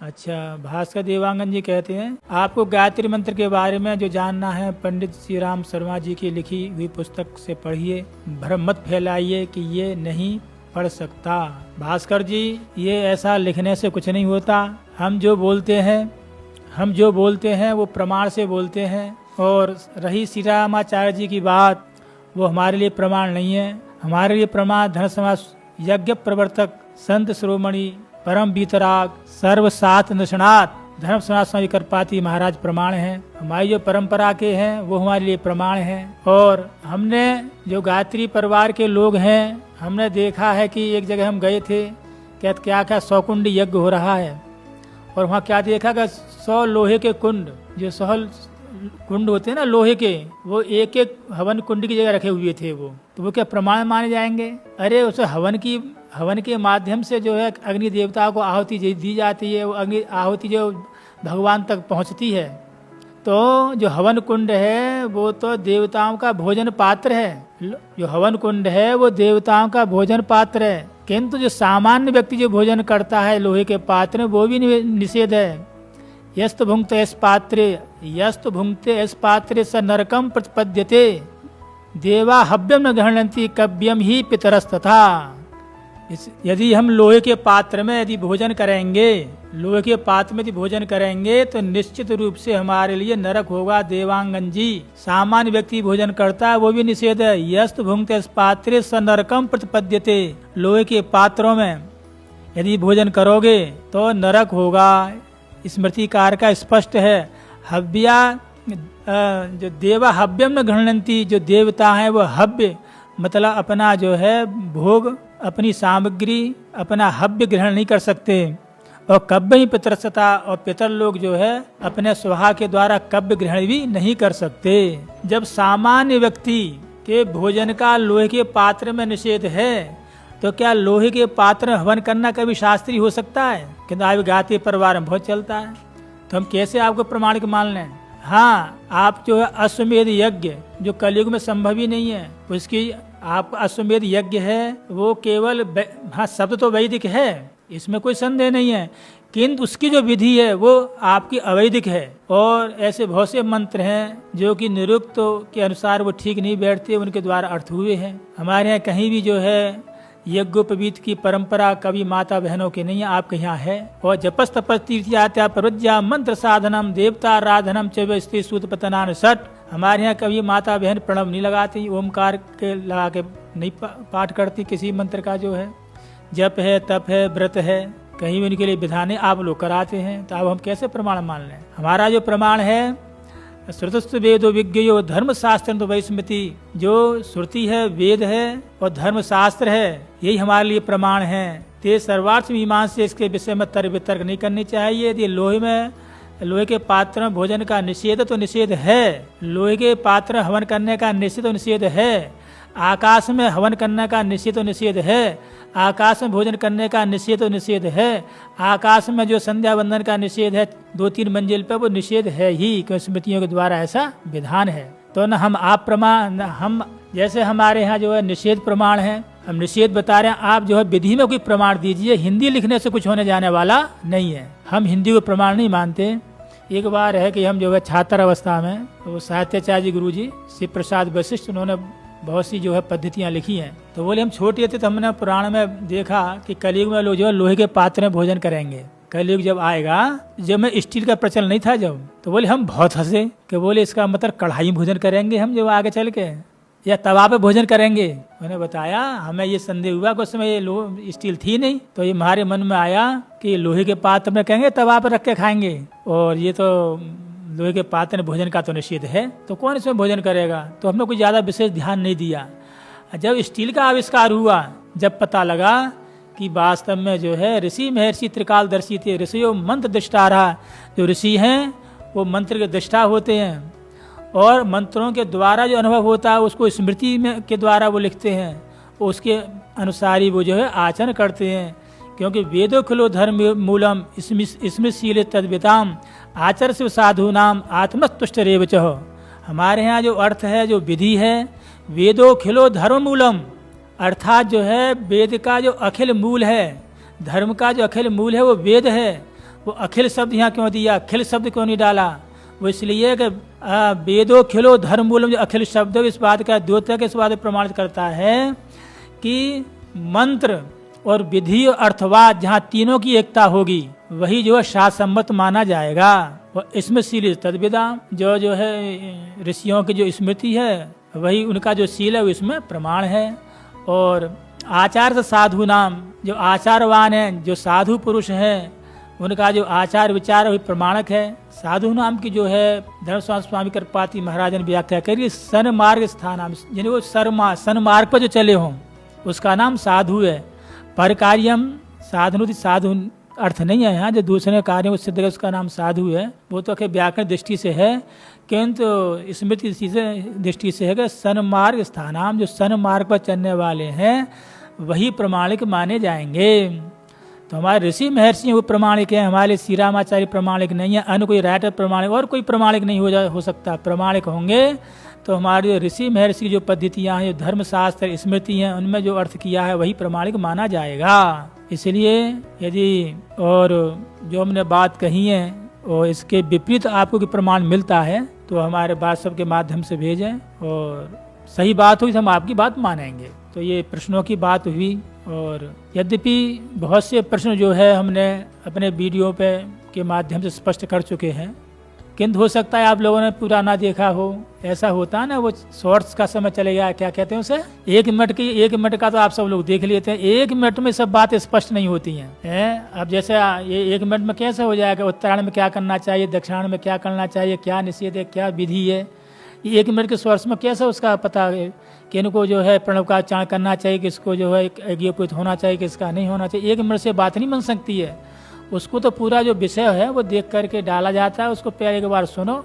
अच्छा, भास्कर देवांगन जी कहते हैं, आपको गायत्री मंत्र के बारे में जो जानना है पंडित श्री राम शर्मा जी की लिखी हुई पुस्तक से पढ़िए, भ्रम मत फैलाइए कि ये नहीं पढ़ सकता। भास्कर जी, ये ऐसा लिखने से कुछ नहीं होता। हम जो बोलते हैं वो प्रमाण से बोलते हैं, और रही श्री रामाचार्य जी की बात, वो हमारे लिए प्रमाण नहीं है। हमारे लिए प्रमाण धर्म समाज यज्ञ प्रवर्तक संत शिरोमणि परम बीतराग सर्वसात निष्णात धर्म समाज स्वामी करपाती महाराज प्रमाण हैं। हमारी जो परंपरा के हैं वो हमारे लिए प्रमाण हैं। और हमने जो गायत्री परिवार के लोग हैं, हमने देखा है कि एक जगह हम गए थे, क्या 100 कुंड यज्ञ हो रहा है, और वहाँ क्या देखा कि 100 लोहे के कुंड, जो 100 कुंड होते हैं ना लोहे के, वो एक एक हवन कुंड की जगह रखे हुए थे। वो तो वो क्या प्रमाण माने जाएंगे? अरे उस हवन के माध्यम से जो है अग्नि देवता को आहुति दी जाती है, वो अग्नि आहुति जो भगवान तक पहुंचती है। तो जो हवन कुंड है वो तो देवताओं का भोजन पात्र है। जो हवन कुंड है वो देवताओं का भोजन पात्र है, किंतु जो सामान्य व्यक्ति जो भोजन करता है लोहे के पात्र में, वो भी निषेध है। यस्त भुंक्ते एस पात्रे स नरकम प्रतिपद्यते देवा हव्यम न गृह्णन्ति कव्यम ही पितरस्तथा। यदि हम लोहे के पात्र में यदि भोजन करेंगे तो निश्चित रूप से हमारे लिए नरक होगा। देवांगन जी, सामान्य व्यक्ति भोजन करता है वो भी निषेध है। यस्त भुंक्ते एस पात्रे स नरकम प्रतिपद्यते, लोहे के पात्रों में यदि भोजन करोगे तो नरक होगा। स्मृतिकार का स्पष्ट है। हव्या जो देवा हव्यम न गृह्णन्ति, जो देवता है वो हव्य मतलब अपना जो है भोग, अपनी सामग्री, अपना हव्य ग्रहण नहीं कर सकते। और कव्य ही पितरस्तथा, और पितर लोग जो है अपने स्वभाव के द्वारा कव्य ग्रहण भी नहीं कर सकते। जब सामान्य व्यक्ति के भोजन का लोहे के पात्र में निषेध है, तो क्या लोहे के पात्र में हवन करना कभी शास्त्रीय हो सकता है? किंतु आप गायत्री परिवार में बहुत चलता है, तो हम कैसे आपको प्रमाणिक मान लें? हाँ, आप जो है अश्वमेध यज्ञ जो कलयुग में संभव ही नहीं है, उसकी आपका अश्वमेध यज्ञ है वो केवल, हाँ शब्द तो वैदिक है, इसमें कोई संदेह नहीं है, किंतु उसकी जो विधि है वो आपकी अवैदिक है। और ऐसे बहुत से मंत्र हैं जो कि निरुक्त के अनुसार वो ठीक नहीं बैठते, उनके द्वारा अर्थ हुए हैं। हमारे यहाँ कहीं भी जो है यज्ञोपवीत की परंपरा कभी माता बहनों की नहीं है, आपके यहाँ है। और जपस तपस तीर्थयात्रा प्रवज्या मंत्र साधनम देवता आराधनम च स्त्री सूत पतनान सट, हमारे यहाँ कभी माता बहन प्रणव नहीं लगाती, ओमकार के लगा के नहीं पाठ करती किसी मंत्र का। जो है जप है, तप है, व्रत है, कहीं भी उनके लिए विधाने आप लोग कराते हैं, तो अब हम कैसे प्रमाण मान लें? हमारा जो प्रमाण है श्रुतस्तु वेदो विज्ञयो धर्मशास्त्र तो वैस्मृति, जो श्रुति है, वेद है और धर्मशास्त्र है, यही हमारे लिए प्रमाण है। ते सर्वार्थ मीमांसा से इसके विषय में तर्क वितर्क नहीं करनी चाहिए। यदि लोहे के पात्र में भोजन का निषेध तो निषेध है, लोहे के पात्र में हवन करने का निषेध तो निषेध है, आकाश में हवन करने का निषेध तो निषेध है, आकाश में भोजन करने का निषेध तो निषेध है, आकाश में जो संध्या वंदन का निषेध है 2-3 मंजिल पर, वो निषेध है ही, क्योंकि स्मृतियों के द्वारा ऐसा विधान है। तो न हम आप प्रमाण, हम जैसे हमारे यहाँ जो है निषेध प्रमाण है, हम निषेध बता रहे हैं, आप जो है विधि में कोई प्रमाण दीजिए। हिंदी लिखने से कुछ होने जाने वाला नहीं है, हम हिंदी को प्रमाण नहीं मानते। एक बार है कि हम जो है छात्र अवस्था में, वो साहित्याचार्य गुरु जी शिव प्रसाद वशिष्ठ, उन्होंने बहुत सी जो है पद्धतियाँ लिखी हैं। तो बोले हम छोटे थे तो हमने पुराण में देखा कि कलयुग में लोग जो है लोहे के पात्र में भोजन करेंगे। कलयुग जब आएगा, जब में स्टील का प्रचलन नहीं था जब, तो बोले हम बहुत हंसे कि बोले इसका मतलब कढ़ाई में भोजन करेंगे हम जब आगे चल के, या तवा पे भोजन करेंगे। उन्होंने बताया, हमें ये संदेह हुआ कि उस समय ये स्टील थी नहीं, तो ये हमारे मन में आया कि लोहे के पात्र में कहेंगे तवा पे रख के खाएंगे, और ये तो लोहे के पात्र में भोजन का तो निषेध है, तो कौन इसमें भोजन करेगा? तो हमने कोई ज़्यादा विशेष ध्यान नहीं दिया। जब स्टील का आविष्कार हुआ, जब पता लगा कि वास्तव में जो है ऋषि महर्षि त्रिकालदर्शी थे, ऋषियों मंत्र दृष्टा रहा, जो ऋषि हैं वो मंत्र के दृष्टा होते हैं, और मंत्रों के द्वारा जो अनुभव होता है उसको स्मृति में के द्वारा वो लिखते हैं, उसके अनुसार ही वो जो है आचरण करते हैं। क्योंकि वेदो खिलो धर्म मूलम स्मृतिशील तद्विताम आचर शिव साधु नाम आत्मस्तुष्ट रेवच। हमारे यहाँ जो अर्थ है, जो विधि है, वेदो खिलो धर्म मूलम, अर्थात जो है वेद का जो अखिल मूल है, धर्म का जो अखिल मूल है वो वेद है, वो अखिल शब्द यहाँ क्यों दिया, अखिल शब्द क्यों नहीं डाला? वो इसलिए कि वेदो खिलो धर्म मूलम, जो अखिल शब्द इस बात का द्योतक इस बात प्रमाणित करता है कि मंत्र और विधि और अर्थवाद जहाँ तीनों की एकता होगी वही जो है शास्त्र सम्मत माना जाएगा। और इसमें शील तद्विदा, जो है ऋषियों की जो स्मृति है वही उनका जो शील है इसमें प्रमाण है। और आचार से साधु नाम, जो आचारवान है, जो साधु पुरुष है, उनका जो आचार विचार वही प्रमाणक है। साधु नाम की जो है धर्मस्वामी स्वामी कृपाति महाराज ने व्याख्या करी, सन मार्ग स्थान, यानी वो सन मार्ग पर जो चले हों उसका नाम साधु है। पर कार्यम साधनु, साधु अर्थ नहीं है यहाँ, जो दूसरे कार्यों को सिद्ध है उसका नाम साधु है। वो तो व्याकरण दृष्टि से है, किंतु स्मृति दृष्टि से है कि सन मार्ग स्थानाम, जो सन मार्ग पर चलने वाले हैं वही प्रमाणिक माने जाएंगे। तो हमारे ऋषि महर्षि वो प्रमाणिक हैं, हमारे श्री रामाचार्य प्रमाणिक नहीं है, अन्य कोई राइटर प्रमाणिक और कोई प्रमाणिक नहीं हो सकता। प्रमाणिक होंगे तो हमारे जो ऋषि महर्षि की जो पद्धतियाँ हैं, जो धर्मशास्त्र स्मृति हैं, उनमें जो अर्थ किया है वही प्रमाणिक माना जाएगा। इसलिए यदि और जो हमने बात कही है और इसके विपरीत आपको कोई प्रमाण मिलता है तो हमारे व्हाट्सएप के माध्यम से भेजें, और सही बात हुई तो हम आपकी बात मानेंगे। तो ये प्रश्नों की बात हुई, और यद्यपि बहुत से प्रश्न जो है हमने अपने वीडियो पे के माध्यम से स्पष्ट कर चुके हैं, किंतु हो सकता है आप लोगों ने पूरा ना देखा हो। ऐसा होता है ना, वो शॉर्ट्स का समय चलेगा, क्या कहते हैं उसे, 1 मिनट का तो आप सब लोग देख लेते हैं, 1 मिनट में सब बातें स्पष्ट नहीं होती हैं। अब जैसे ये 1 मिनट में कैसे हो जाएगा, उत्तरायण में क्या करना चाहिए, दक्षिणायन में क्या करना चाहिए, क्या निषेध है, क्या विधि है, 1 मिनट के शॉर्ट्स में कैसे उसका पता है कि इनको जो है प्रणव का उच्चारण करना चाहिए, किसको जो है यज्ञोपवीत होना चाहिए, किसका नहीं होना चाहिए। 1 मिनट से बात नहीं बन सकती है। उसको तो पूरा जो विषय है वो देख करके डाला जाता है, उसको पहले एक बार सुनो,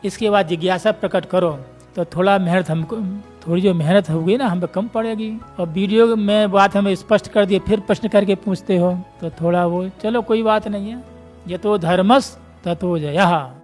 इसके बाद जिज्ञासा प्रकट करो, तो थोड़ा मेहनत हमको, थोड़ी जो मेहनत होगी ना हम पे कम पड़ेगी। और वीडियो में बात हमें स्पष्ट कर दिए फिर प्रश्न करके पूछते हो तो थोड़ा वो, चलो कोई बात नहीं है। ये तो धर्मस ततो जयः।